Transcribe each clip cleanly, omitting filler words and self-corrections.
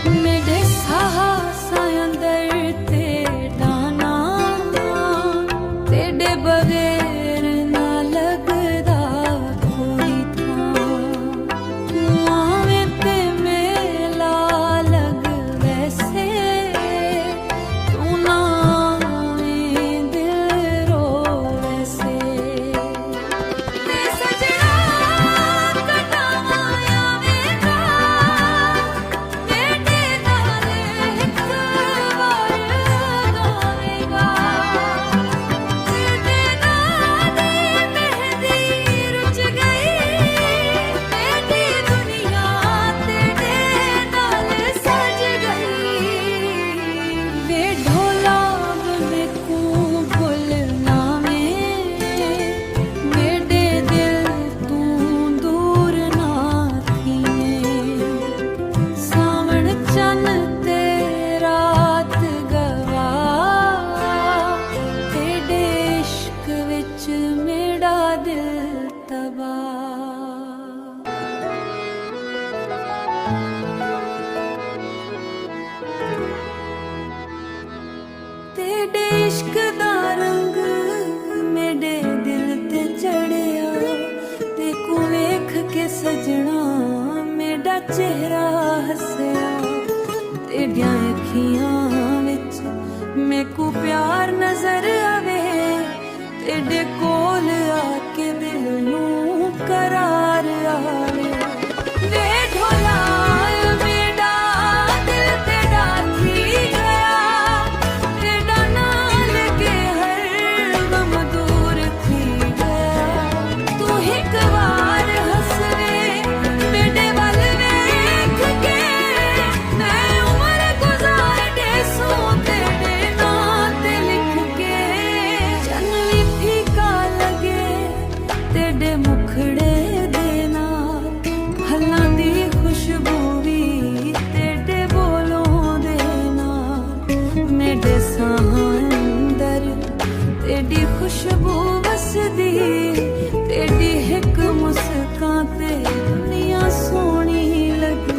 मेरे साहसां अंदर तेरा नाम, तेरे बगैर ना लगदा कोई थां। तू आवे ते मेला लग वैसे, तू ना आवे दिल रो वैसे। ते सजना कटावा आवेगा, तेरे नाल एक वार गावेगा। तेरे नाल मेहंदी रुच गई, तेरी दुनिया तेरे नाल सज गई। वे ढोला मैनू भुलना में, मेरे दिल तू दूर ना थीए। सावण चन ते रात गवा, तेरे इश्क विच मेरा दिल तबाह। तेरे इश्क दा रंग मेरे दिल ते चढ़िया, ते को वेख के सजना मेरा चेहरा हसया। तेरियां अखियां विच मैकू प्यार नजर आवे, तेरे कोल आके दिल नूं करार आवे। वे ढोला मेरा दिल तेरा थी गया, तेरा नाल के हर गम दूर थी गया। तू एक बार हंस वे मेरे वल वेख के, मैं उम्र गुजार दे सूं तेरे नां ते लिख के। चन भी फीका लगे तेरे मुखड़े दे नाल, फलां दी खुशबू भी तेरे बोलों दे नाल। मेरे साहां अंदर तेरी खुशबू वसदी, तेरी हिक मुस्कान ते दुनिया सोहनी लगदी।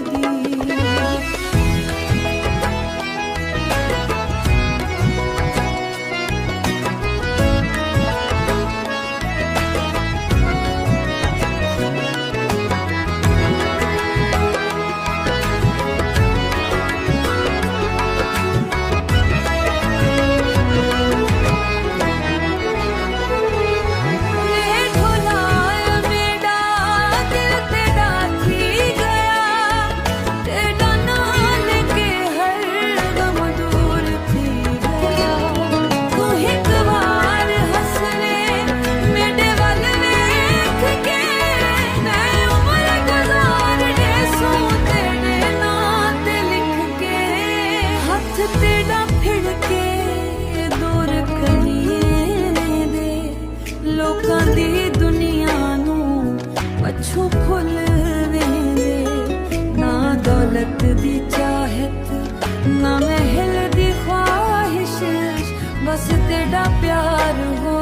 वे ढोला मेरा दिल तेरा थी गया, तेरा नाल के हर गम दूर थी गया। तू एक बार हंस वे मेरे वल वेख के, मैं उम्र गुजार दे सूं तेरे नां ते लिख के। हथ तेरा फिर के दूर करिए दे, लोकां दी दुनिया नूं पछू फुल वेंदे। ना दौलत दी चाहत, ना महल दी ख्वाहिश, बस तेरा प्यार हो